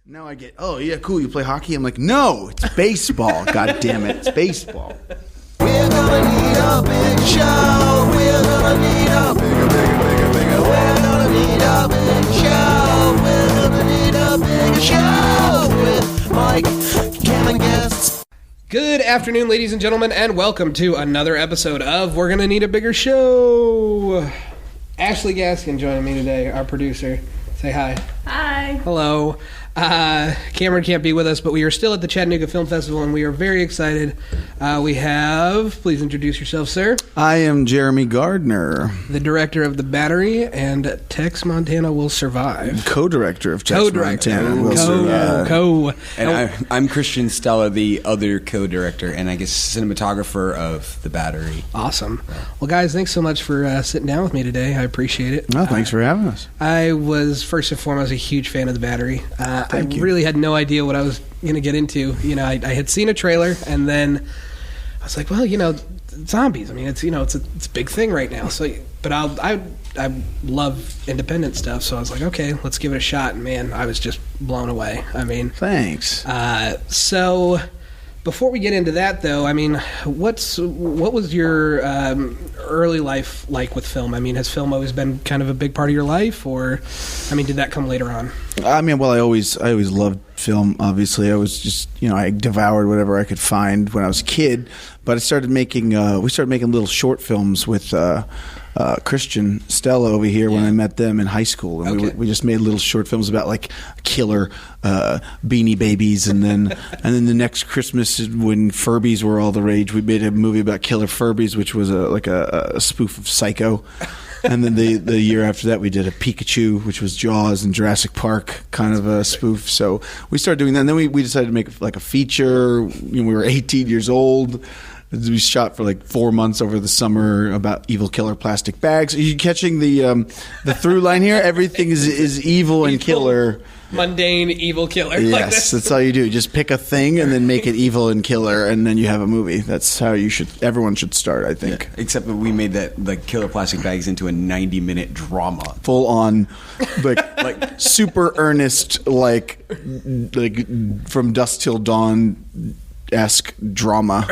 Now I get, oh, yeah, cool, you play hockey? I'm like, no, it's baseball. God damn it, it's baseball. We're gonna need a big show. We're gonna need a bigger. We're gonna need a big show. We're gonna need a big show with Mike, Cam, and guests. Good afternoon, ladies and gentlemen, and welcome to another episode of We're Gonna Need a Bigger Show. Ashley Gaskin joining me today, our producer. Say hi. Hi. Hello. Cameron can't be with us, but we are still at the Chattanooga Film Festival, and we are very excited. We have, please introduce yourself, sir. I am Jeremy Gardner. The director of The Battery and Tex Montana Will Survive. Co-director of Tex Montana Will Survive. And I'm Christian Stella, the other co-director, and I guess cinematographer of The Battery. Awesome. Well, guys, thanks so much for sitting down with me today. I appreciate it. No, thanks for having us. I was, first and foremost, a huge fan of The Battery. I really had no idea what I was going to get into. You know, I had seen a trailer, and then I was like, well, you know, zombies. I mean, it's a big thing right now. So, but I love independent stuff, so I was like, okay, let's give it a shot. And man, I was just blown away. I mean, thanks. So, before we get into that, though, I mean, what was your early life like with film? I mean, has film always been kind of a big part of your life, or, I mean, did that come later on? I mean, well, I always loved film. Obviously, I was just, you know, I devoured whatever I could find when I was a kid. But I started making little short films with Christian, Stella over here when I met them in high school, and we just made little short films about like killer Beanie Babies, and then the next Christmas when Furbies were all the rage, we made a movie about killer Furbies, which was a spoof of Psycho. And then the year after that, we did a Pikachu, which was Jaws, and Jurassic Park kind of a spoof. So we started doing that, and then we decided to make like a feature. You know, we were 18 years old. We shot for like 4 months over the summer about evil killer plastic bags. Are you catching the through line here? Everything is evil and killer. Mundane evil killer. Yes, that's all you do. Just pick a thing and then make it evil and killer, and then you have a movie. That's how everyone should start, I think. Yeah, except that we made that like killer plastic bags into a 90-minute drama. Full on, like super earnest, like from dusk till dawn esque drama.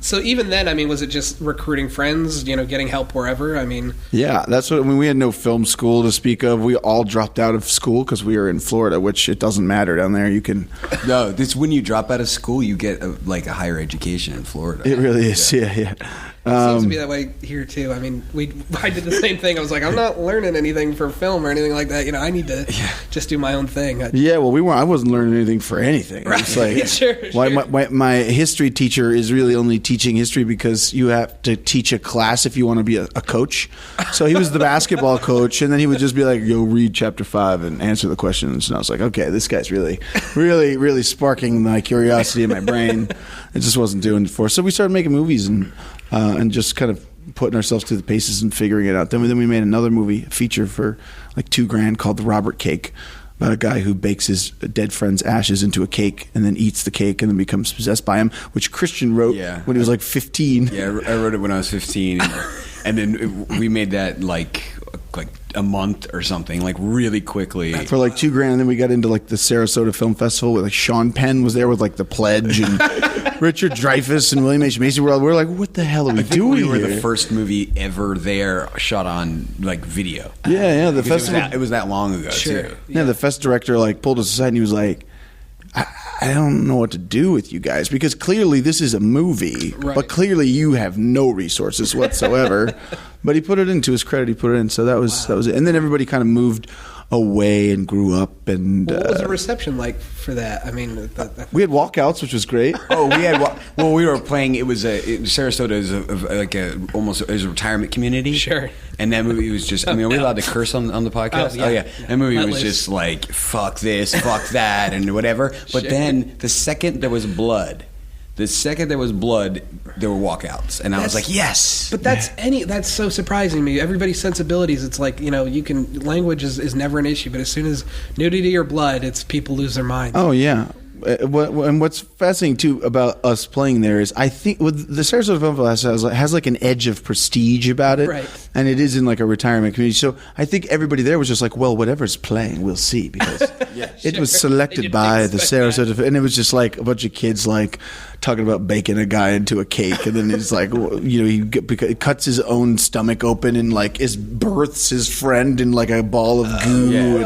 So even then, I mean, was it just recruiting friends, you know, getting help wherever? I mean, yeah, that's what. I mean, we had no film school to speak of. We all dropped out of school because we were in Florida, which it doesn't matter down there. You can. No, this when you drop out of school, you get a higher education in Florida. It really is. Yeah. It seems to be that way here too. I mean, I did the same thing. I was like, I'm not learning anything for film or anything like that. You know, I need to just do my own thing. Yeah, well, I wasn't learning anything for anything. Right. It's like, sure. My history teacher is really only teaching history because you have to teach a class if you want to be a coach. So he was the basketball coach, and then he would just be like, "Yo, read chapter 5 and answer the questions." And I was like, "Okay, this guy's really, really, really sparking my curiosity in my brain." It just wasn't doing it for us. So we started making movies and just kind of putting ourselves through the paces and figuring it out. Then we made another movie, a feature for like $2,000 called The Robert Cake, about a guy who bakes his dead friend's ashes into a cake and then eats the cake and then becomes possessed by him, which Christian wrote when he was like 15. Yeah, I wrote it when I was 15. And then we made that like a month or something, like really quickly. For like $2,000, and then we got into like the Sarasota Film Festival with like Sean Penn was there with like The Pledge and Richard Dreyfuss and William H. Macy. We're like, what the hell are we doing we were here? the first movie ever there shot on like video. Yeah. The festival. It was that long ago too. Yeah, the fest director like pulled us aside and he was like, I don't know what to do with you guys because clearly this is a movie, but clearly you have no resources whatsoever. But he put it in, to his credit, he put it in. So that was it. And then everybody kind of moved away and grew up. And what was the reception like for that? I mean, we had walkouts, which was great. We had we were playing. Sarasota is almost a retirement community. Sure. And that movie was just. I mean, are we allowed to curse on the podcast? Oh yeah. That movie was just like fuck this, fuck that, and whatever. But then the second there was blood. The second there was blood, there were walkouts, and I was like, "Yes!" But that's so surprising to me. Everybody's sensibilities. It's like, you know, language is never an issue, but as soon as nudity or blood, it's people lose their minds. Oh yeah, And what's fascinating too about us playing there is I think with the Sarasota Film Festival has like an edge of prestige about it, right? And it is in like a retirement community. So I think everybody there was just like, well, whatever's playing, we'll see, because it was selected by the Sarasota, and it was just like a bunch of kids like talking about baking a guy into a cake, and then it's like, he cuts his own stomach open and like births his friend in like a ball of goo,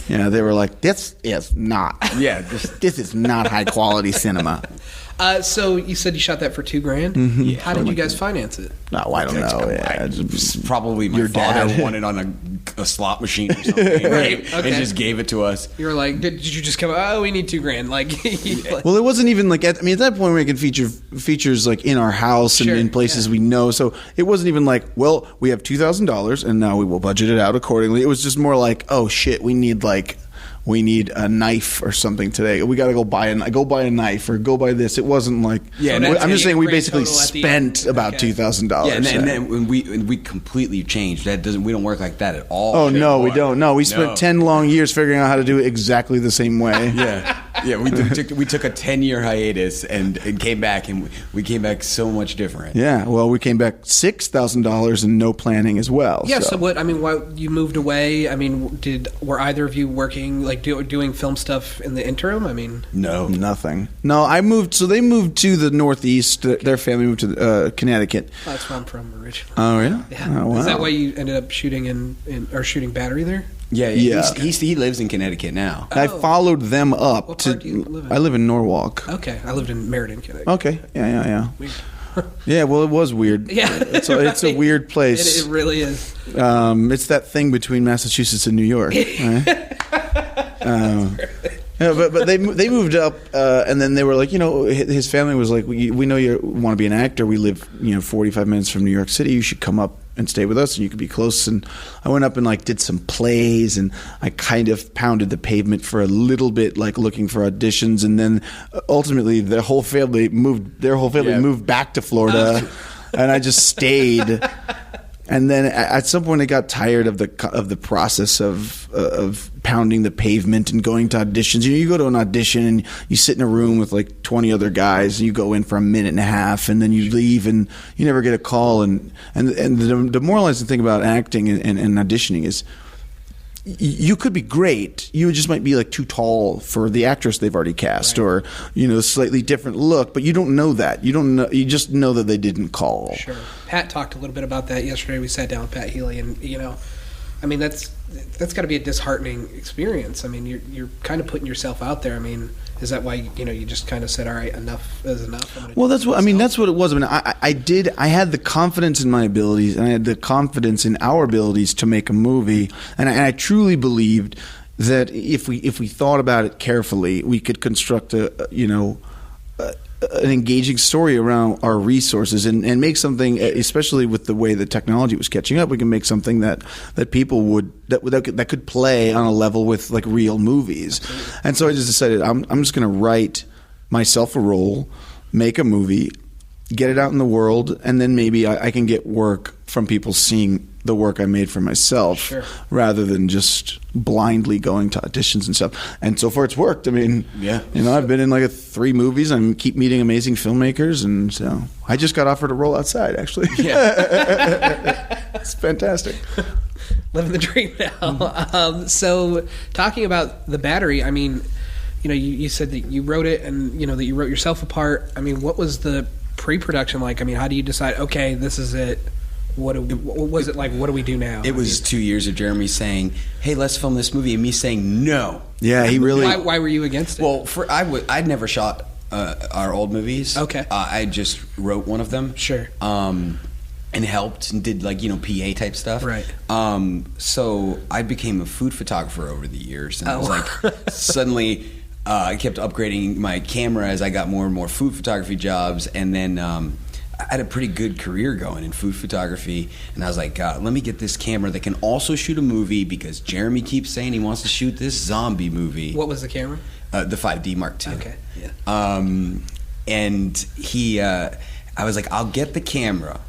and they were like, this is not this is not high quality cinema. So you said you shot that for $2,000. Mm-hmm. Yeah. How did you guys finance it? No, I don't know. Probably my father won it on a slot machine or something, right? Okay. And just gave it to us. You were like, did you just come? Oh, we need $2,000. Like, well, it wasn't even like. At that point, we're making features like in our house and in places we know. So it wasn't even like, well, we have $2,000 and now we will budget it out accordingly. It was just more like, oh shit, we need a knife or something today. We got to go buy a knife or go buy this. It wasn't like. Yeah, I'm just saying we basically spent about $2,000. Yeah, and then we completely changed. We don't work like that at all. Oh no, we don't. No, we spent 10 long years figuring out how to do it exactly the same way. Yeah. We took a 10-year hiatus and came back, and we came back so much different. Yeah, well, we came back $6,000 and no planning as well. Yeah. So what? I mean, why you moved away? I mean, were either of you working like doing film stuff in the interim? I mean, no, nothing. No, I moved. So they moved to the Northeast. Their family moved to Connecticut. Oh, that's where I'm from originally. Oh yeah. Yeah. Oh, wow. Is that why you ended up shooting shooting Battery there? Yeah. He lives in Connecticut now. I followed them up. What part do you live in? I live in Norwalk. Okay, I lived in Meriden, Connecticut. Okay. Yeah. Weird. Yeah, well, it was weird. Yeah, it's a weird place. It really is. It's that thing between Massachusetts and New York. Right? But they moved up, and then they were like, his family was like, we know you want to be an actor. We live 45 minutes from New York City. You should come up and stay with us, and you could be close. And I went up and like did some plays, and I kind of pounded the pavement for a little bit, like looking for auditions. And then ultimately, their whole family moved back to Florida, and I just stayed. And then at some point, I got tired of the process of pounding the pavement and going to auditions. You go to an audition and you sit in a room with like 20 other guys, and you go in for a minute and a half, and then you leave, and you never get a call. And the demoralizing thing about acting and auditioning is, you could be great. You just might be like too tall for the actress they've already cast, or a slightly different look. But you don't know that. You don't know. You just know that they didn't call. Sure. Pat talked a little bit about that yesterday. We sat down with Pat Healy, and I mean that's got to be a disheartening experience. I mean, you're kind of putting yourself out there. I mean, is that why you just kind of said, all right, enough is enough? Well, that's what I mean. That's what it was. I mean, I had the confidence in my abilities, and I had the confidence in our abilities to make a movie, and I truly believed that if we thought about it carefully, we could construct an engaging story around our resources and make something, especially with the way the technology was catching up, we can make something that people that could play on a level with like real movies. Absolutely. And so I just decided I'm just going to write myself a role, make a movie, get it out in the world, and then maybe I can get work from people seeing the work I made for myself, rather than just blindly going to auditions and stuff. And so far, it's worked. I mean, I've been in like 3 movies. I keep meeting amazing filmmakers, and so I just got offered a role outside. Actually, it's fantastic. Living the dream now. So, talking about the Battery, I mean, you said that you wrote it, and that you wrote yourself a part. I mean, what was the pre-production like? I mean, how do you decide? Okay, this is it. What was it like? What do we do now? It was 2 years of Jeremy saying, "Hey, let's film this movie," and me saying no. Yeah, he really. Why were you against it? Well, I'd never shot our old movies. Okay, I just wrote one of them. Sure. And helped and did like PA type stuff. Right. So I became a food photographer over the years, and it was like suddenly I kept upgrading my camera as I got more and more food photography jobs, and then I had a pretty good career going in food photography, and I was like, let me get this camera that can also shoot a movie, because Jeremy keeps saying he wants to shoot this zombie movie. What was the camera? The 5D Mark II. Okay, yeah. And I was like, I'll get the camera,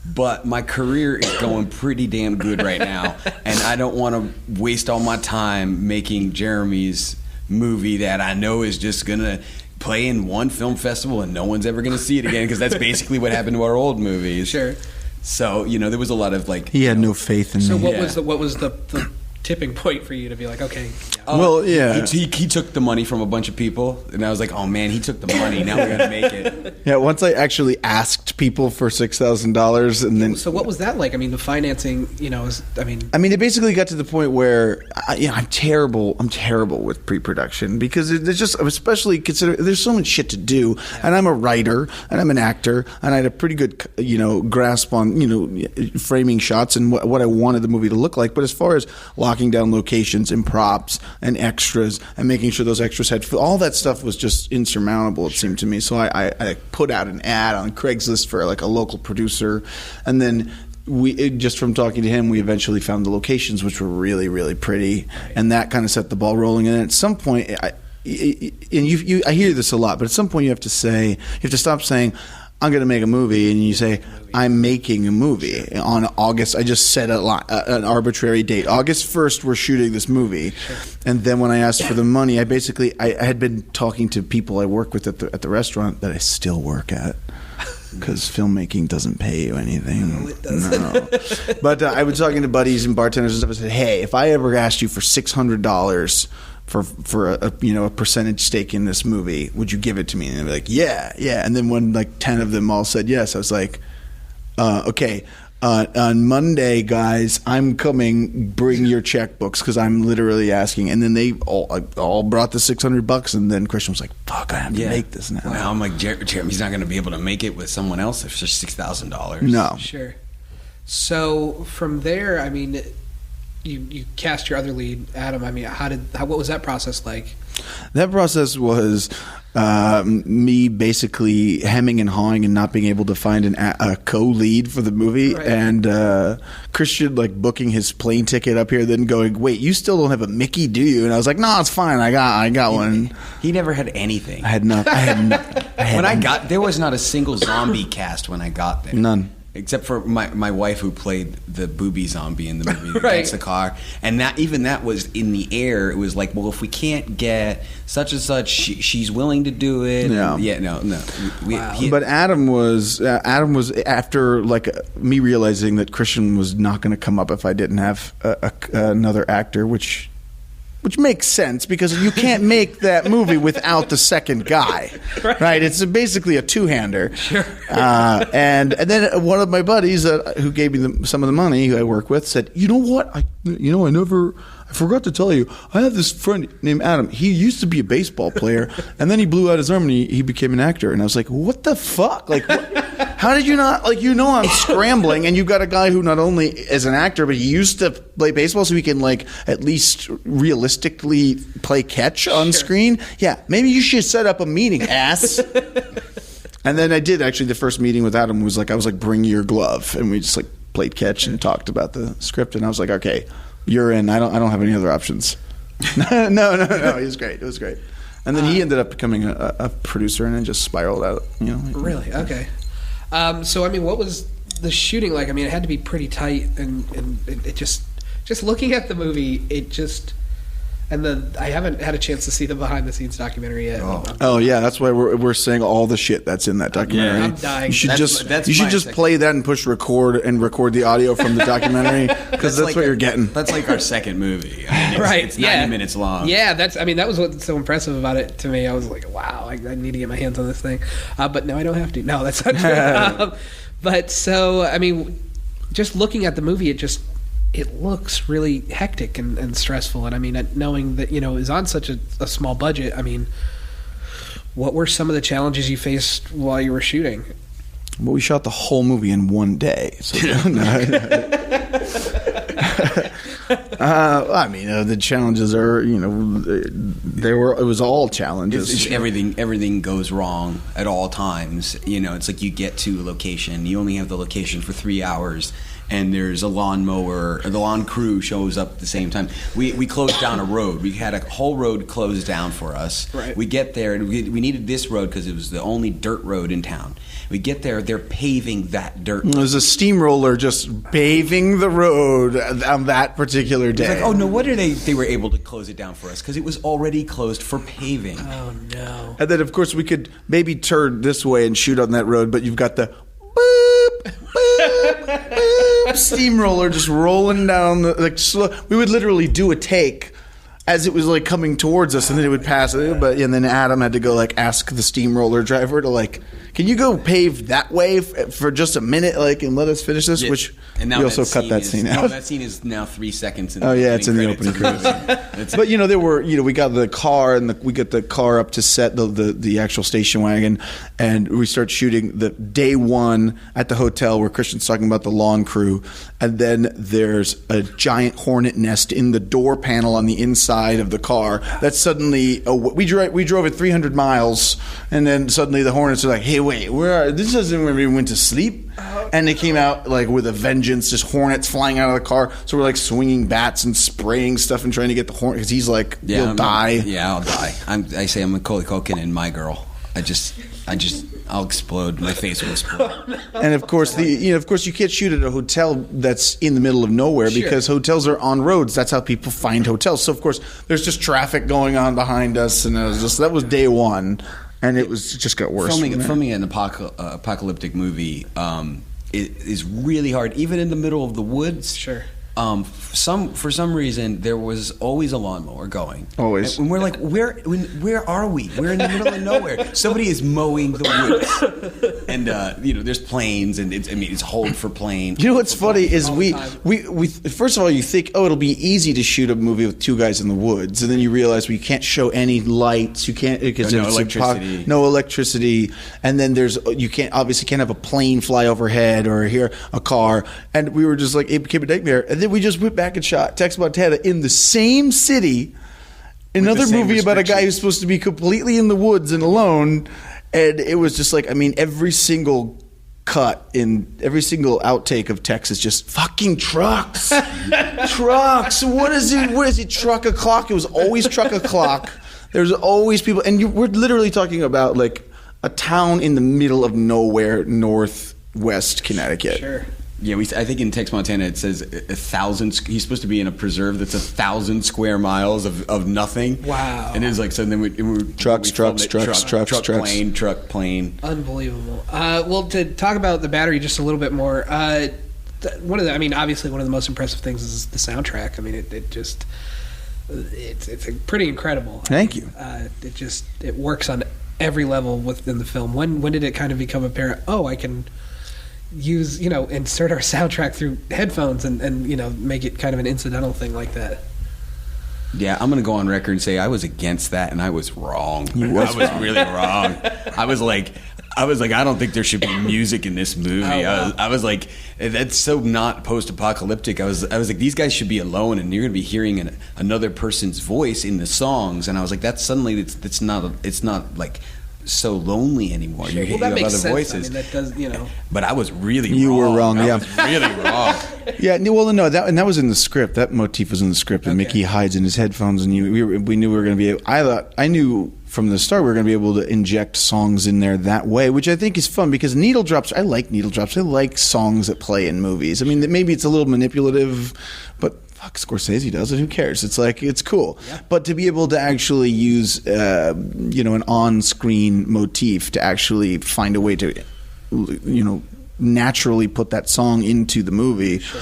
but my career is going pretty damn good right now, and I don't want to waste all my time making Jeremy's movie that I know is just gonna play in one film festival and no one's ever gonna see it again, because that's basically what happened to our old movies. Sure. So there was a lot of like he had no faith in So me. what was the tipping point for you to be like, okay? Well, yeah. He took the money from a bunch of people, and I was like, oh man, he took the money. Now we gotta make it. Yeah, once I actually asked people for $6,000, and then. So what was that like? I mean, the financing, it basically got to the point where I'm terrible. I'm terrible with pre-production, because there's just, especially consider, there's so much shit to do, and I'm a writer and I'm an actor, and I had a pretty good grasp on framing shots and what I wanted the movie to look like. But as far as locking down locations and props and extras and making sure those extras had all that stuff was just insurmountable, it seemed to me. So I put out an ad on Craigslist for like a local producer, and then just from talking to him, we eventually found the locations, which were really, really pretty, and that kind of set the ball rolling. And at some point, I hear this a lot, but at some point you have to stop saying, I'm going to make a movie, and you say, I'm making a movie. On August, I just set an arbitrary date. August 1st, we're shooting this movie. Sure. And then when I asked for the money, I had been talking to people I work with at the restaurant that I still work at, because filmmaking doesn't pay you anything. No, it doesn't. No. But I was talking to buddies and bartenders and stuff. I said, hey, if I ever asked you for $600 for a percentage stake in this movie, would you give it to me? And they'd be like, yeah. And then when like 10 of them all said yes, I was like, okay, on Monday, guys, I'm coming, bring your checkbooks, because I'm literally asking. And then they all brought the $600, and then Christian was like, fuck, I have to make this now. Now I'm like, Jeremy's not going to be able to make it with someone else if it's just $6,000. No. Sure. So from there, I mean, you cast your other lead, Adam. I mean, what was that process like? That process was me basically hemming and hawing and not being able to find a co-lead for the movie, right. And Christian like booking his plane ticket up here, then going, wait, you still don't have a Mickey, do you? And I was like, no, it's fine, I got one. He never had anything. I had nothing. There was not a single zombie cast when I got there. None. Except for my wife, who played the booby zombie in the movie that right. gets the car. And that was in the air. It was like, well, if we can't get such and such, she's willing to do it. Yeah. No. Wow. But Adam was after like me realizing that Christian was not going to come up if I didn't have another actor, which makes sense, because you can't make that movie without the second guy, right? It's basically a two-hander. Sure. And then one of my buddies who gave me some of the money, who I work with, said, you know what? I forgot to tell you, I have this friend named Adam. He used to be a baseball player, and then he blew out his arm, and he became an actor. And I was like, what the fuck? Like, how did you not, like, I'm scrambling, and you've got a guy who not only is an actor, but he used to play baseball, so he can, like, at least realistically play catch on screen? Yeah, maybe you should set up a meeting, ass. And then I did, actually. The first meeting with Adam was like, I was like, bring your glove, and we just like played catch and talked about the script, and I was like, okay, you're in. I don't have any other options. No. It was great. It was great. And then he ended up becoming a producer, and then just spiraled out. Really? Okay. So I mean, what was the shooting like? I mean, it had to be pretty tight, and it just looking at the movie, it just. And I haven't had a chance to see the behind the scenes documentary yet. Oh yeah, that's why we're saying all the shit that's in that documentary. Yeah, I'm dying. You should just play that and push record and record the audio from the documentary, because that's like what you're getting. That's like our second movie. I mean, right? It's 90 minutes long. Yeah, that was what's so impressive about it to me. I was like, wow, I need to get my hands on this thing, but no, I don't have to. No, that's not true. But so I mean, just looking at the movie, it looks really hectic and stressful. And I mean, knowing that, it was on such a small budget, I mean, what were some of the challenges you faced while you were shooting? Well, we shot the whole movie in one day. So I mean, the challenges are, it was all challenges. Everything goes wrong at all times. It's like you get to a location, you only have the location for 3 hours, and there's a lawnmower, or the lawn crew shows up at the same time. We closed down a road. We had a whole road closed down for us. Right. We get there, and we needed this road because it was the only dirt road in town. We get there, they're paving that dirt road. There's a steamroller just paving the road on that particular day. It's like, oh, no wonder they were able to close it down for us, because it was already closed for paving. Oh, no. And then, of course, we could maybe turn this way and shoot on that road, but you've got the boop, boop, boop, steamroller just rolling down like slow. We would literally do a take as it was like coming towards us, and then it would pass. And then Adam had to go like ask the steamroller driver to like, can you go pave that way for just a minute, like, and let us finish this? Yeah. Which and now we also cut that scene out. No, that scene is now 3 seconds. It's in the opening credits. But there were, we got the car and we got the car up to set the actual station wagon, and we start shooting the day one at the hotel where Christian's talking about the lawn crew, and then there's a giant hornet nest in the door panel on the inside of the car. That suddenly we drove it 300 miles, and then suddenly the hornets are like, hey, wait, this doesn't when we went to sleep. And they came out like with a vengeance, just hornets flying out of the car. So we're like swinging bats and spraying stuff and trying to get the hornet, because he's like, you'll die. I'll die. I say I'm Macaulay Culkin and My Girl. I'll explode. My face will explode. And of course, you can't shoot at a hotel that's in the middle of nowhere, because hotels are on roads. That's how people find hotels. So of course, there's just traffic going on behind us, and that was day one. And it just got worse. Filming an apocalyptic movie is really hard, even in the middle of the woods. Sure. For some reason, there was always a lawnmower going. Always. And we're like, where are we? We're in the middle of nowhere. Somebody is mowing the woods, and there's planes, and it's hold for plane. You know what's funny is we first of all, you think, oh, it'll be easy to shoot a movie with two guys in the woods, and then you realize we can't show any lights. You can't, because no electricity. No electricity, and then you can't have a plane fly overhead or hear a car, and we were just like, it became a nightmare. And then we just went back and shot Tex Montana in the same city, another movie about a guy who's supposed to be completely in the woods and alone, and it was just like, every single cut in every single outtake of Tex is just fucking trucks. Trucks. What is it? Truck o'clock. It was always truck o'clock. There's always people, and we're literally talking about like a town in the middle of nowhere, northwest Connecticut. Sure. Yeah, I think in Tex Montana it says 1,000. He's supposed to be in a preserve that's 1,000 square miles of nothing. Wow. And it's like, so then we trucks, plane. Unbelievable. Well, to talk about the battery just a little bit more, obviously one of the most impressive things is the soundtrack. It's pretty incredible. Thank you. It works on every level within the film. When did it kind of become apparent? Oh, I can use, insert our soundtrack through headphones and make it kind of an incidental thing like that. Yeah, I'm going to go on record and say I was against that, and I was wrong. I was really wrong. I was like, I don't think there should be music in this movie. Oh, wow. I was like, that's so not post-apocalyptic. I was like, these guys should be alone, and you're going to be hearing another person's voice in the songs. And I was like, it's not like so lonely anymore. Sure. You that have makes other sense. voices. That does, But I was really wrong. You were wrong, I yeah. was really wrong. Yeah, well, no, that was in the script. That motif was in the script, and Mickey hides in his headphones, and we knew we were going to be. I knew from the start we were going to be able to inject songs in there that way, which I think is fun because needle drops. I like needle drops. I like songs that play in movies. Maybe it's a little manipulative, but fuck, Scorsese does it. Who cares? It's like, it's cool. Yeah. But to be able to actually use, an on-screen motif to actually find a way to, naturally put that song into the movie. Sure.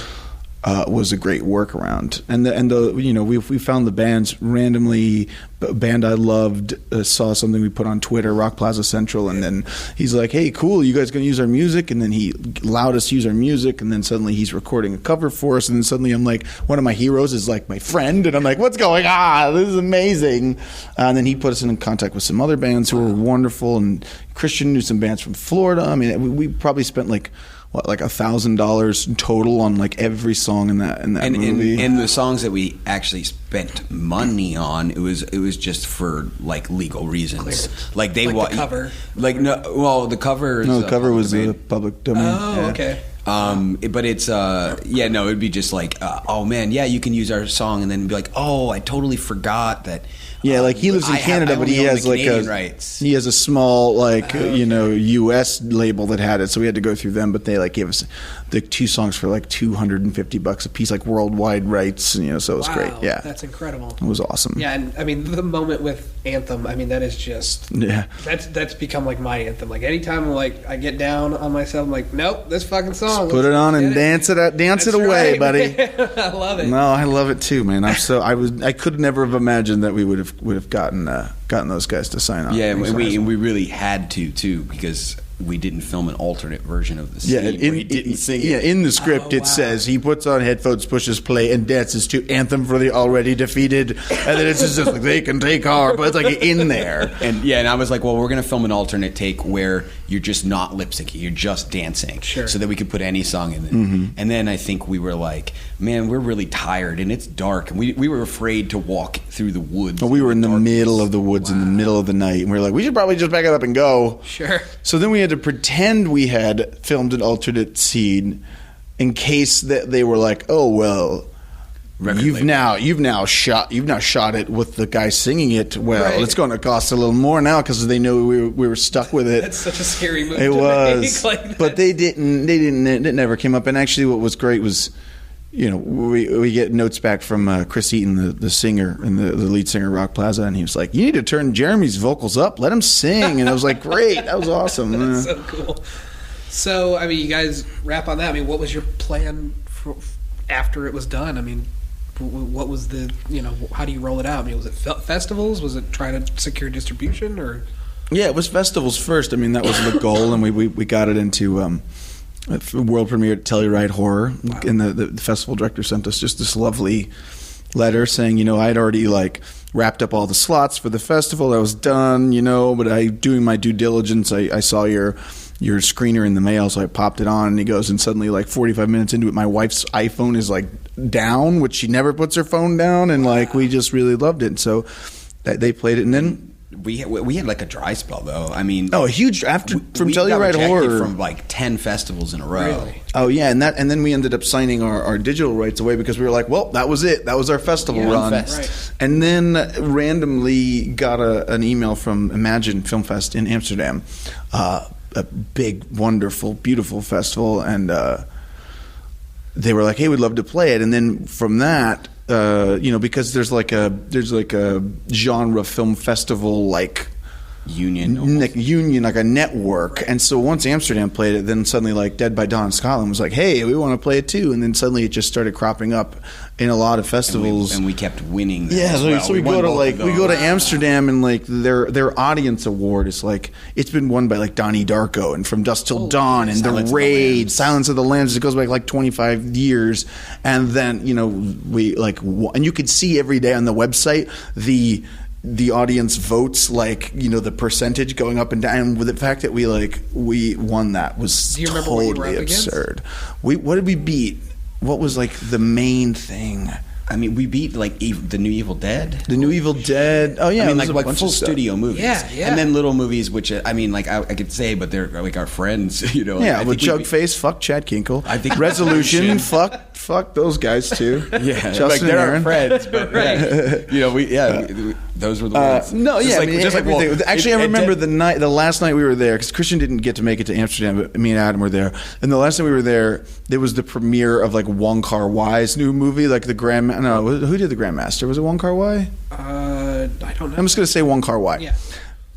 Was a great workaround, and we found the bands randomly. A band I loved saw something we put on Twitter, Rock Plaza Central, and then he's like, "Hey, cool, you guys gonna use our music?" And then he allowed us to use our music, and then suddenly he's recording a cover for us, and then suddenly I'm like, one of my heroes is like my friend, and I'm like, "What's going on? This is amazing!" And then he put us in contact with some other bands who were wonderful, and Christian knew some bands from Florida. We probably spent like $1,000 total on like every song in that movie. And the songs that we actually spent money on, it was just for like legal reasons. Clearance. Like the cover. The cover. The cover was a public domain. Oh, yeah. Okay. But it's it'd be just like, oh man, yeah, you can use our song, and then be like, oh, I totally forgot that. Yeah, like he lives in Canada, but he has like he has a small U.S. label that had it, so we had to go through them. But they like gave us the 2 songs for like $250 a piece, like worldwide rights. So it was great. Yeah, that's incredible. It was awesome. Yeah, and I mean the moment with Anthem, I mean that is just that's become like my anthem. Like anytime I get down on myself, I'm like, nope, this fucking song. Just put it on and dance it away, right, buddy. I love it. No, I love it too, man. I could never have imagined that we would have gotten those guys to sign on. Yeah, and we really had to too, because we didn't film an alternate version of the scene. Yeah, he didn't sing it. Yeah, in the script it says he puts on headphones, pushes play, and dances to "Anthem for the Already Defeated," and then it's just like they can take our, but it's like in there. And I was like, well, we're gonna film an alternate take where you're just not lip syncing, you're just dancing, so that we could put any song in it. Mm-hmm. And then I think we were like, man, we're really tired and it's dark, and we were afraid to walk through the woods. Well, we were in the middle of the woods in the middle of the night, and we were like, we should probably just back it up and go. Sure. So then we had to pretend we had filmed an alternate scene in case that they were like, oh well, you've now shot it with the guy singing it. Well, it's going to cost a little more now because they know we were stuck with it. That's such a scary move. It was, like but they didn't. It never came up. And actually, what was great was, we get notes back from Chris Eaton, the singer and the lead singer of Rock Plaza, and he was like, "You need to turn Jeremy's vocals up. Let him sing." And I was like, "Great, that was awesome." That's so cool. So, I mean, you guys wrap on that. I mean, what was your plan for after it was done? I mean, what was the how do you roll it out? I mean, was it festivals? Was it trying to secure distribution or? Yeah, it was festivals first. I mean, that was the goal, and we got it into. World premiere at Telluride Horror, and the festival director sent us just this lovely letter saying, I'd already wrapped up all the slots for the festival. I was done, but doing my due diligence, I saw your screener in the mail, so I popped it on, and he goes, and suddenly 45 minutes into it, my wife's iPhone is down, which she never puts her phone down, and we just really loved it. So they played it, and then. We had a dry spell though. I mean, a huge from Telluride Horror from 10 festivals in a row. Really? Oh yeah, and then we ended up signing our digital rights away because we were like, well, that was it. That was our festival run. Right. And then randomly got an email from Imagine Film Fest in Amsterdam, a big, wonderful, beautiful festival, and they were like, hey, we'd love to play it. And then from that. Because there's a genre film festival union, like a network, and so once Amsterdam played it, then suddenly Dead by Dawn Scotland was like, hey, we want to play it too, and then suddenly it just started cropping up in a lot of festivals, and we kept winning. Yeah, so we go to Amsterdam, and their audience award is it's been won by Donnie Darko and From Dusk Till Dawn and The Raid, Silence of the Lambs. It goes back 25 years, and then we and you could see every day on the website the audience votes the percentage going up and down. And with the fact that we won that was totally absurd. What did we beat? What was the main thing? I mean, we beat the New Evil Dead. The New Evil Dead. Oh yeah, I mean full studio movies. Yeah. And then little movies, which I mean, I could say, but they're our friends. Yeah, with Jugface, fuck Chad Kinkle. I think Resolution, fuck those guys too. Yeah, Justin they're Aaron. our friends, but right. Those were the ones. No, just just everything. Actually, I remember the last night we were there because Christian didn't get to make it to Amsterdam, but me and Adam were there. And the last time we were there was the premiere of Wong Kar-wai's new movie, the Grand. No, who did the Grandmaster? Was it Wong Kar-wai? I don't know. I'm just gonna say Wong Kar-wai. Yeah.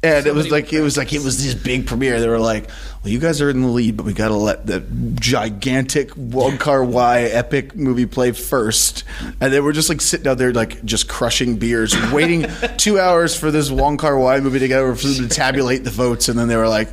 And it was this big premiere. They were like, well, you guys are in the lead, but we got to let the gigantic Wong Kar-wai epic movie play first. And they were just sitting out there just crushing beers, waiting 2 hours for this Wong Kar-wai movie to get over for them to tabulate the votes. And then they were like,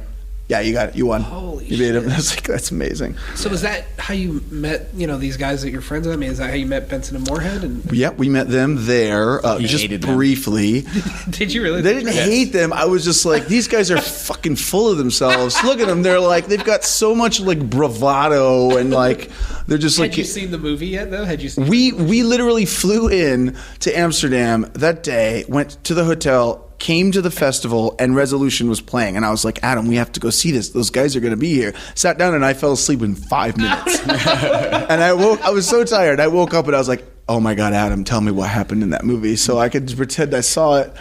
yeah, you got it. You won. Holy you made him. I was like, that's amazing. So is that how you met, these guys that you're friends with? I mean, is that how you met Benson and Moorhead? Yeah, we met them there just briefly. Did you really? They didn't hate them. I was just like, these guys are fucking full of themselves. Look at them. They're they've got so much bravado and they're just Had you seen the movie yet, though? Had you seen We literally flew in to Amsterdam that day, went to the hotel, came to the festival and Resolution was playing, and I was like, Adam, we have to go see this. Those guys are going to be here. Sat down and I fell asleep in 5 minutes. And I was so tired. I woke up and I was like, oh my God, Adam, tell me what happened in that movie so I could pretend I saw it.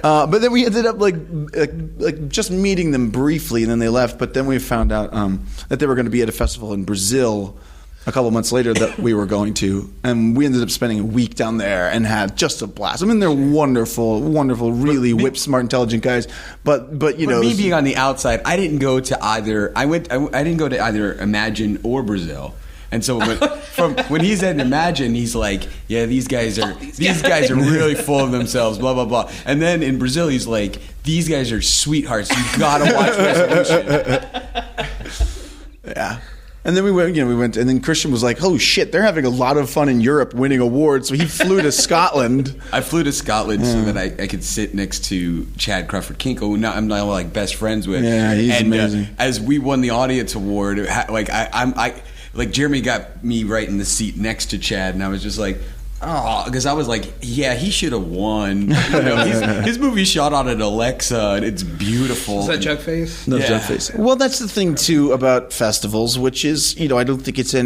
But then we ended up like just meeting them briefly, and then they left. But then we found out that they were going to be at a festival in Brazil a couple months later that we were going to, and we ended up spending a week down there and had just a blast. I mean, they're wonderful, really whip smart, intelligent guys. But you know, me being on the outside, I didn't go to either. I didn't go to either Imagine or Brazil. And so when he said Imagine, he's like, yeah, these guys are really full of themselves, blah blah blah. And then in Brazil, he's like, these guys are sweethearts. You gotta watch Resolution. Yeah. And then we went, and then Christian was like, "Oh shit, they're having a lot of fun in Europe, winning awards." So he flew to Scotland. I flew to Scotland so that I could sit next to Chad Crawford-Kinkle, who I'm now like best friends with. Yeah, he's amazing. As we won the audience award, like Jeremy got me right in the seat next to Chad, and I was just like, oh, because I was like, yeah, he should have won. You know, his movie shot on an Alexa, and it's beautiful. Is that Jugface? No, Jugface. Well, that's the thing too about festivals, which is, you know, I don't think it's that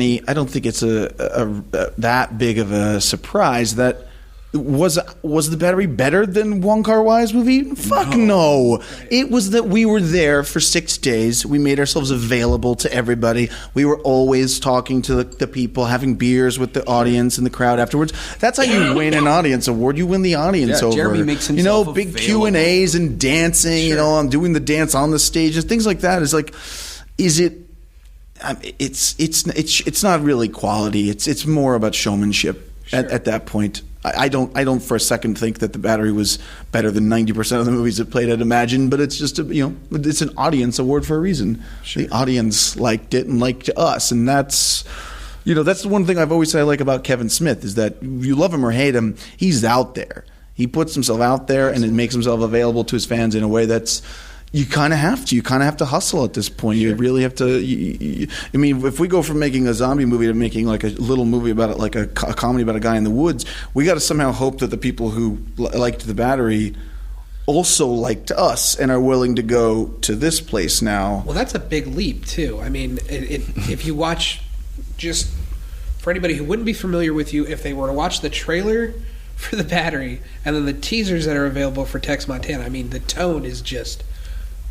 big of a surprise that. Was The Battery better than Wong Kar-wai's movie? Fuck no. It was that we were there for 6 days. We made ourselves available to everybody. We were always talking to the people, having beers with the audience and the crowd afterwards. That's how you win an audience award. You win the audience over. Jeremy makes himself big available. Q&As and dancing. Sure. You know, I'm doing the dance on the stage and things like that. It's like, is it? It's not really quality. It's more about showmanship at that point. I don't for a second think that The Battery was better than 90% of the movies that played at Imagine, but it's just it's an audience award for a reason. Sure. The audience liked it and liked us, and that's the one thing I've always said I like about Kevin Smith is that you love him or hate him, he's out there. He puts himself out there and it makes himself available to his fans in a way that's. You kind of have to. You kind of have to hustle at this point. Sure. You really have to. I mean, if we go from making a zombie movie to making like a little movie about it, like a comedy about a guy in the woods, we got to somehow hope that the people who liked The Battery also liked us and are willing to go to this place now. Well, that's a big leap too. I mean, if you watch, just for anybody who wouldn't be familiar with you, if they were to watch the trailer for The Battery and then the teasers that are available for Tex Montana, I mean, the tone is just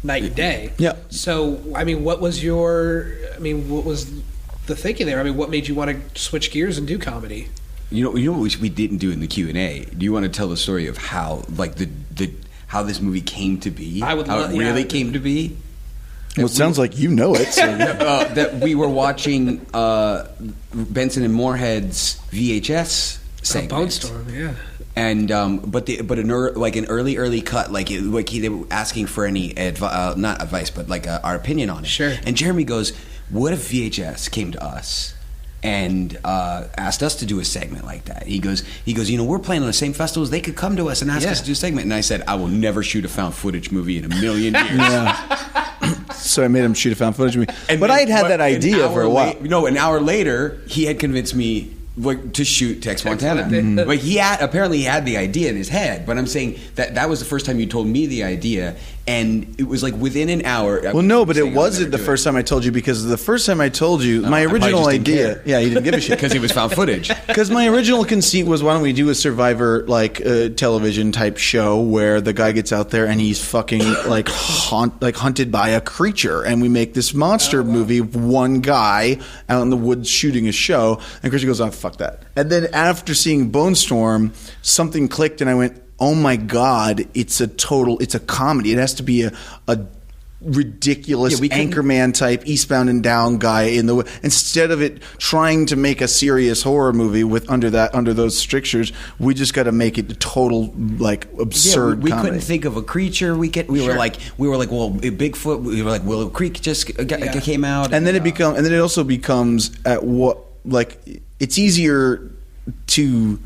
night and day. Yeah. So, I mean, what was the thinking there? I mean, what made you want to switch gears and do comedy? You know what we didn't do in the Q&A? Do you want to tell the story of how, like, how this movie came to be? I would love. How it really came to be? Well, it sounds like you know it. So. That we were watching Benson and Moorhead's VHS segment. Bone Storm, yeah. And but an early cut, they were asking for any not advice, but like our opinion on it. Sure. And Jeremy goes, "What if VHS came to us and asked us to do a segment like that?" He goes, we're playing on the same festivals. They could come to us and ask us to do a segment. And I said, I will never shoot a found footage movie in a million years. Yeah. So I made him shoot a found footage movie. But I had that idea for a while. An hour later, he had convinced me. To shoot Tex Montana. Mm-hmm. But he had the idea in his head. But I'm saying that was the first time you told me the idea, and it was like within an hour. Well, no, but it wasn't the first time I told you, because the first time I told you, my original idea. Yeah, he didn't give a shit because he was found footage. Because my original conceit was, why don't we do a Survivor television type show where the guy gets out there and he's fucking hunted by a creature, and we make this monster movie of one guy out in the woods shooting a show, and Christian goes, "Oh, fuck that." And then after seeing Bone Storm, something clicked, and I went, "Oh my God, it's a comedy. It has to be a ridiculous Anchorman type Eastbound and Down guy instead of it trying to make a serious horror movie under those strictures. We just got to make it a total absurd. We comedy. Couldn't think of a creature. We were like, well, Bigfoot. We were like, Willow Creek just came out, and then it also becomes at what it's easier to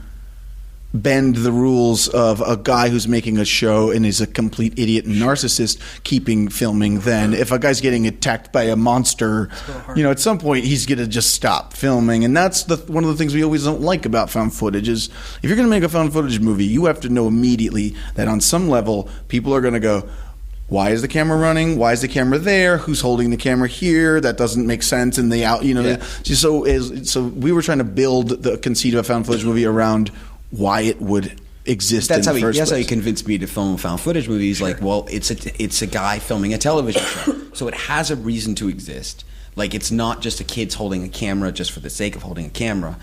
bend the rules of a guy who's making a show and is a complete idiot and narcissist keeping filming than if a guy's getting attacked by a monster. At some point he's going to just stop filming. And that's one of the things we always don't like about found footage is if you're going to make a found footage movie, you have to know immediately that on some level people are going to go, why is the camera running? Why is the camera there? Who's holding the camera here? That doesn't make sense. And so we were trying to build the conceit of a found footage movie around why it would exist. That's how he convinced me to film a found footage movie. He's like, well, it's a guy filming a television show, so it has a reason to exist. Like, it's not just a kid's holding a camera just for the sake of holding a camera.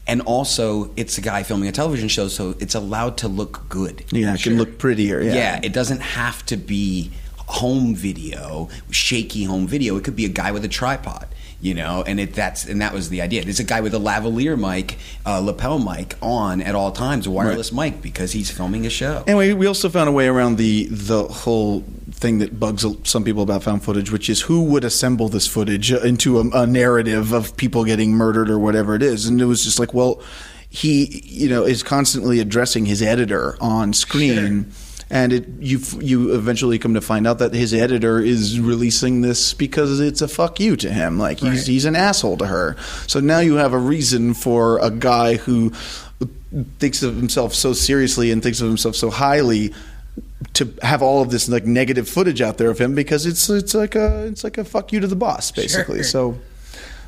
And also, it's a guy filming a television show, so it's allowed to look good. Yeah, it can look prettier. Yeah, it doesn't have to be home video, shaky home video. It could be a guy with a tripod. And that was the idea. There's a guy with a lavalier mic, lapel mic on at all times, a wireless mic, because he's filming a show. Anyway, we also found a way around the whole thing that bugs some people about found footage, which is who would assemble this footage into a narrative of people getting murdered or whatever it is. And it was just like, well, he is constantly addressing his editor on screen. Sure. And you eventually come to find out that his editor is releasing this because it's a fuck you to him. Like, he's an asshole to her. So now you have a reason for a guy who thinks of himself so seriously and thinks of himself so highly to have all of this like negative footage out there of him because it's like a fuck you to the boss, basically. Sure.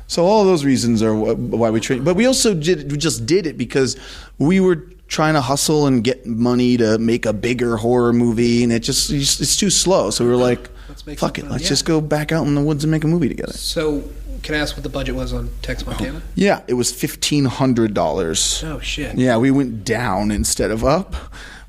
So all of those reasons are why we train. But we also just did it because we were trying to hustle and get money to make a bigger horror movie, and it's too slow. So we were like, fuck it, let's just go back out in the woods and make a movie together. So can I ask what the budget was on Tex Montana? Yeah, it was $1,500. Oh, shit. Yeah, we went down instead of up.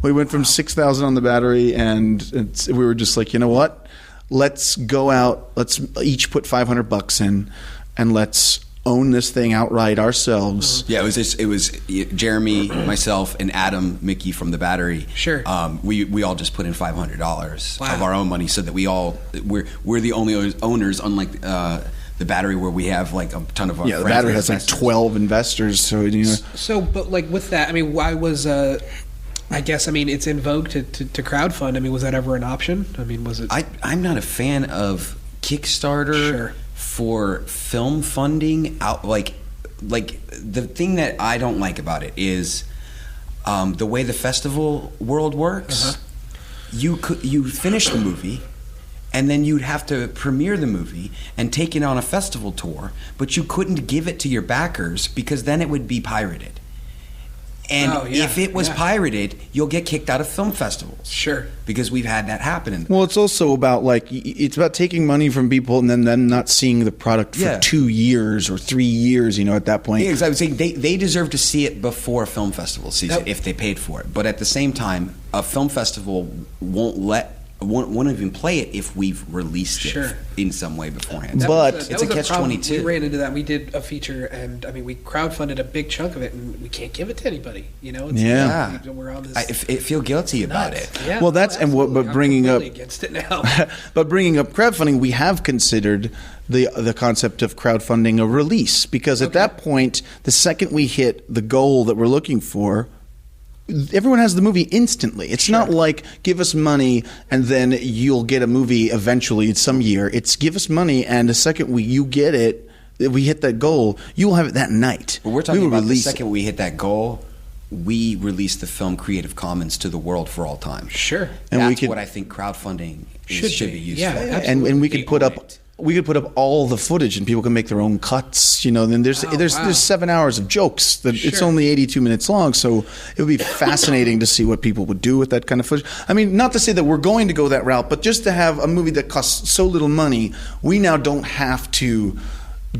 We went from $6,000 on the battery, and we were just like, you know what? Let's go out, let's each put $500 in, and let's own this thing outright ourselves. Yeah, it was Jeremy, myself, and Adam, Mickey from the battery. Sure. We all just put in $500 of our own money, so that we're the only owners, unlike the battery where we have like a ton of our friends. The battery has like 12 investors. So but like with that, I mean, why was I guess it's in vogue to crowdfund. I mean, was that ever an option? I mean, was it? I'm not a fan of Kickstarter. Sure. For film funding, like the thing that I don't like about it is the way the festival world works. Uh-huh. You finish the movie, and then you'd have to premiere the movie and take it on a festival tour, but you couldn't give it to your backers because then it would be pirated. And if it was pirated, you'll get kicked out of film festivals. Sure. Because we've had that happen. Well, it's also about it's about taking money from people and then them not seeing the product for 2 years or 3 years, at that point. Yeah, because I would say they deserve to see it before a film festival sees it if they paid for it. But at the same time, a film festival won't even play it if we've released it in some way beforehand. But it's a catch-22. We ran into that. We did a feature, and we crowdfunded a big chunk of it, and we can't give it to anybody. We're on this. I feel guilty about it. Yeah, well, that's but bringing up against it now. But bringing up crowdfunding, we have considered the concept of crowdfunding a release because at that point, the second we hit the goal that we're looking for, everyone has the movie instantly. It's not like give us money and then you'll get a movie eventually in some year. It's give us money and the second you get it, we hit that goal, you will have it that night. But we're talking about the second we hit that goal, we release the film Creative Commons to the world for all time. Sure. And that's what I think crowdfunding should be used for. Yeah, and we could put up all the footage and people can make their own cuts, then there's 7 hours of jokes that it's only 82 minutes long, so it would be fascinating to see what people would do with that kind of footage. I mean, not to say that we're going to go that route, but just to have a movie that costs so little money, we now don't have to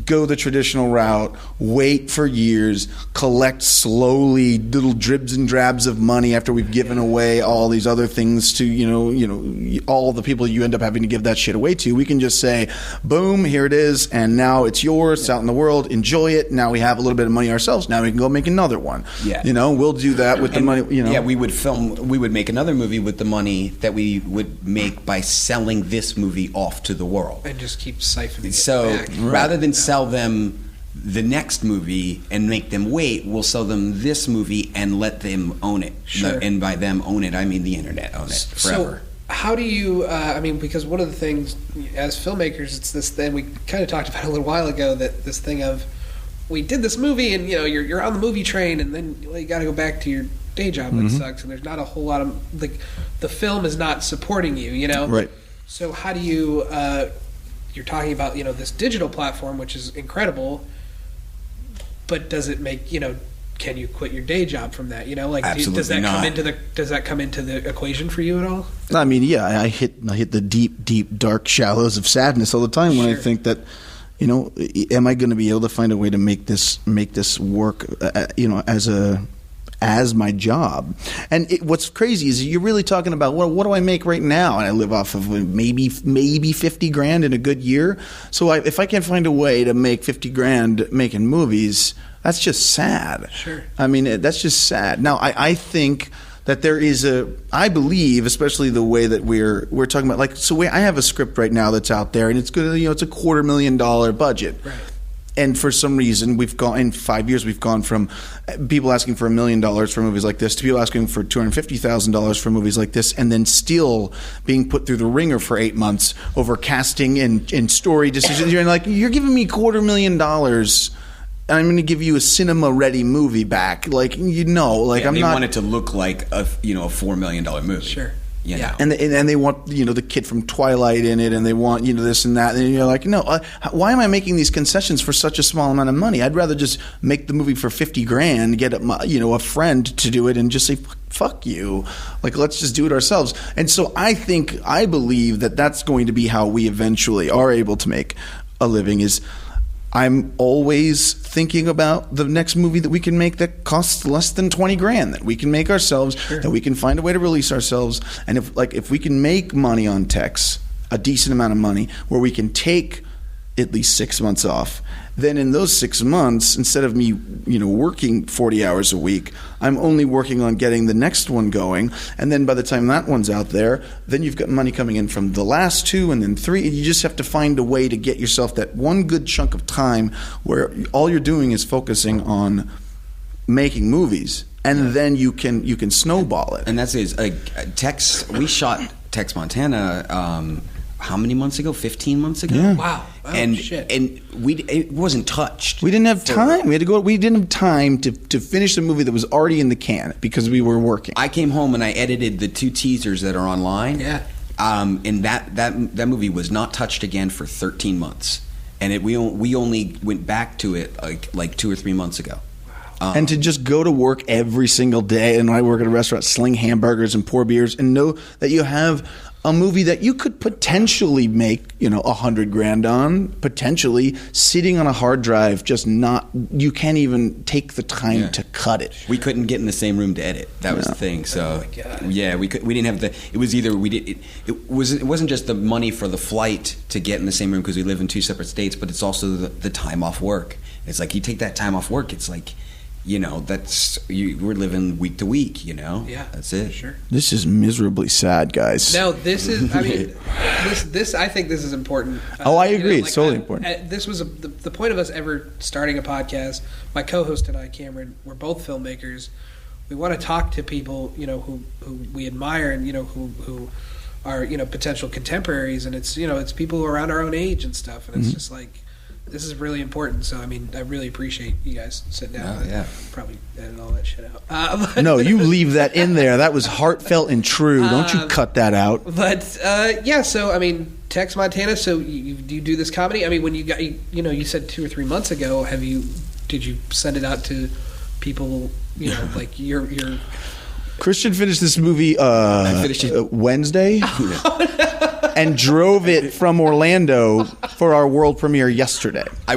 go the traditional route, wait for years, collect slowly little dribs and drabs of money after we've given away all these other things to, all the people you end up having to give that shit away to. We can just say, boom, here it is, and now it's yours, it's out in the world, enjoy it. Now we have a little bit of money ourselves, now we can go make another one. Yeah. We'll do that with the money, Yeah, we would make another movie with the money that we would make by selling this movie off to the world. And just keep siphoning it back. Rather than sell them the next movie and make them wait. We'll sell them this movie and let them own it. Sure. And by them own it, I mean the internet own it forever. So how do you, because one of the things as filmmakers, it's this thing, we kind of talked about a little while ago, that this thing of, we did this movie and, you're on the movie train and then you got to go back to your day job that sucks, and there's not a whole lot of, the film is not supporting you, Right. So how do you, you're talking about, this digital platform, which is incredible, but does it make, can you quit your day job from that? Absolutely does that not. does that come into the equation for you at all? I mean, yeah, I hit the deep, dark shallows of sadness all the time when I think that, am I going to be able to find a way to make this work, as my job? And what's crazy is you're really talking about what do I make right now, and I live off of maybe $50,000 in a good year. So if I can't find a way to make $50,000 making movies, that's just sad. Sure. I mean, that's just sad. Now, I think that there is I believe, especially the way that we're talking about, I have a script right now that's out there, and it's good. It's a $250,000 budget. Right. And for some reason, in 5 years, we've gone from people asking for $1 million for movies like this to people asking for $250,000 for movies like this, and then still being put through the ringer for 8 months over casting and story decisions. You're giving me $250,000, and I'm going to give you a cinema-ready movie back. I'm they not. want it to look like a $4 million movie. Sure. Yeah. And they want the kid from Twilight in it, and they want this and that, and you're like, no, why am I making these concessions for such a small amount of money? I'd rather just make the movie for $50,000, get a friend to do it, and just say fuck you, let's just do it ourselves. And so I believe that that's going to be how we eventually are able to make a living. Is I'm always thinking about the next movie that we can make that costs less than $20,000, that we can make ourselves, that we can find a way to release ourselves. And if we can make money on Tex, a decent amount of money, where we can take at least 6 months off, then in those 6 months, instead of me, working 40 hours a week, I'm only working on getting the next one going. And then by the time that one's out there, then you've got money coming in from the last 2 and then 3. And you just have to find a way to get yourself that one good chunk of time where all you're doing is focusing on making movies. And then you can snowball it. And that's Tex. We shot Tex Montana. How many months ago? 15 months ago. Yeah. Wow. Oh, and shit. it wasn't touched. We didn't have time. We didn't have time to finish the movie that was already in the can because we were working. I came home and I edited the 2 teasers that are online. Yeah. And that movie was not touched again for 13 months, and we only went back to it like 2 or 3 months ago. And to just go to work every single day, and I work at a restaurant, sling hamburgers and pour beers, and know that you have a movie that you could potentially make, $100,000 on, potentially sitting on a hard drive, you can't even take the time to cut it. We couldn't get in the same room to edit. That was the thing. So we didn't have it was either it wasn't just the money for the flight to get in the same room because we live in 2 separate states, but it's also the time off work. It's like you take that time off work, it's like, we're living week to week, Yeah. That's it. Sure. This is miserably sad, guys. No, this is, this I think this is important. I agree. It's totally important. This was the point of us ever starting a podcast. My co-host and I, Cameron, we're both filmmakers. We want to talk to people, who we admire and, who are, potential contemporaries. And it's people who are around our own age and stuff. And it's just like, this is really important. So, I really appreciate you guys sitting down. Yeah. Probably edit all that shit out. No, you leave that in there. That was heartfelt and true. Don't you cut that out. But, so, Tex Montana, so you do this comedy? When you got, you said 2 or 3 months ago, did you send it out to people, like your... Christian finished this movie Wednesday. And drove it from Orlando for our world premiere yesterday. I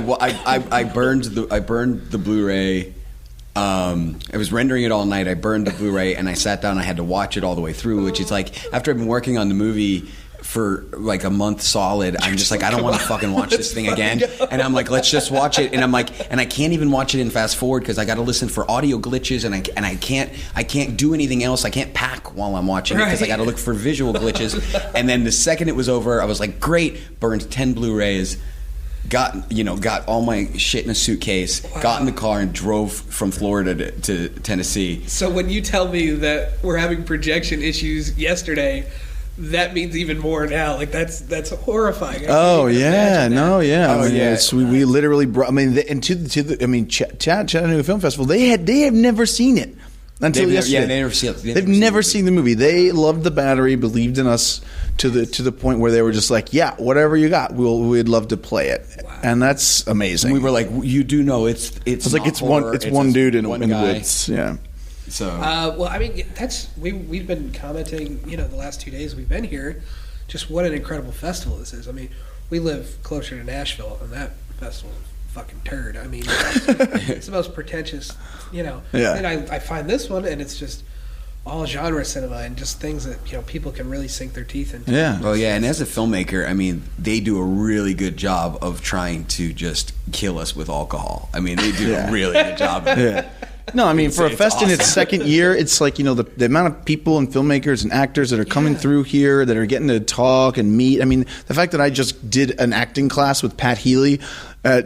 burned the Blu-ray. I was rendering it all night. I burned the Blu-ray and I sat down. I had to watch it all the way through, which is like after I've been working on the movie for like a month solid, I'm just like, I don't want to fucking watch this thing again. And I'm like, let's just watch it. And I'm like, and I can't even watch it in fast forward because I got to listen for audio glitches, and I can't do anything else. I can't pack while I'm watching it because I got to look for visual glitches. And then the second it was over, I was like, great, burned 10 Blu-rays. got all my shit in a suitcase, got in the car, and drove from Florida to Tennessee. So when you tell me that we're having projection issues yesterday, that means even more now. Like that's horrifying. Oh yeah, no, yeah. Oh, yeah. We literally brought. I mean, Chattanooga Film Festival. They have never seen it until yesterday. They've never seen the movie. They loved The Battery, believed in us to the point where they were just like, yeah, whatever you got, we'd love to play it. Wow. And that's amazing. And we were like, you do know it's. It's like it's one dude in the woods. Yeah. So well, I mean, we've been commenting, the last 2 days we've been here, just what an incredible festival this is. I mean, we live closer to Nashville, and that festival is a fucking turd. I mean, it's the most pretentious, Yeah. And I find this one, and it's just all genre cinema and just things that people can really sink their teeth into. Yeah. Well, yeah, and as a filmmaker, I mean, they do a really good job of trying to just kill us with alcohol. I mean, they do a really good job. Yeah. No, I mean, for a fest in its second year, it's like, the amount of people and filmmakers and actors that are coming through here that are getting to talk and meet. I mean, the fact that I just did an acting class with Pat Healy, and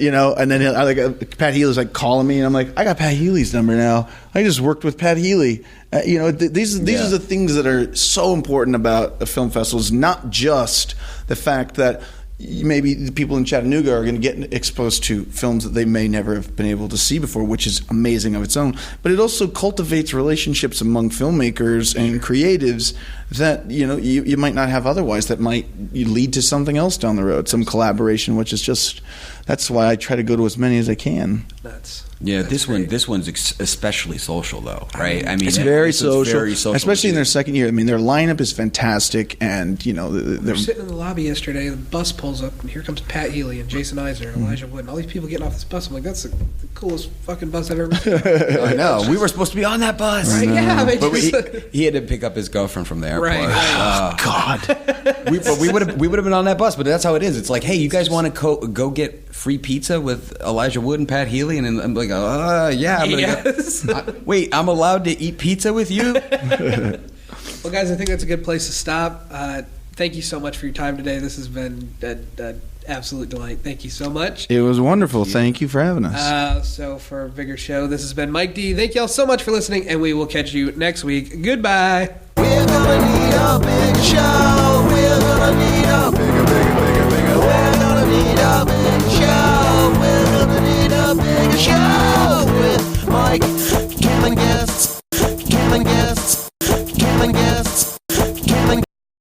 then Pat Healy's like calling me, and I'm like, I got Pat Healy's number now. I just worked with Pat Healy. These are the things that are so important about the film festivals, not just the fact that maybe the people in Chattanooga are going to get exposed to films that they may never have been able to see before, which is amazing of its own. But it also cultivates relationships among filmmakers and creatives that you might not have otherwise, that might lead to something else down the road, some collaboration, which is just, that's why I try to go to as many as I can. This one's especially social though, right? I mean, it's very social, especially in their second year. I mean, their lineup is fantastic, and they're sitting in the lobby yesterday. The bus pulls up, and here comes Pat Healy and Jason Eisner and Elijah Wood, and all these people getting off this bus. I'm like, that's the coolest fucking bus I've ever seen. I know. We were supposed to be on that bus, right? Yeah, but he had to pick up his girlfriend from the airport. Right. Oh God. we would have been on that bus, but that's how it is. It's like, hey, you guys want to go get free pizza with Elijah Wood and Pat Healy, and I'm like, yeah. Wait, I'm allowed to eat pizza with you? Well, guys, I think that's a good place to stop. Thank you so much for your time today. This has been an absolute delight. Thank you so much. It was wonderful. Thank you for having us. So for a bigger show, this has been Mike D. Thank you all so much for listening, and we will catch you next week. Goodbye. We're gonna need a big show. We're gonna need a big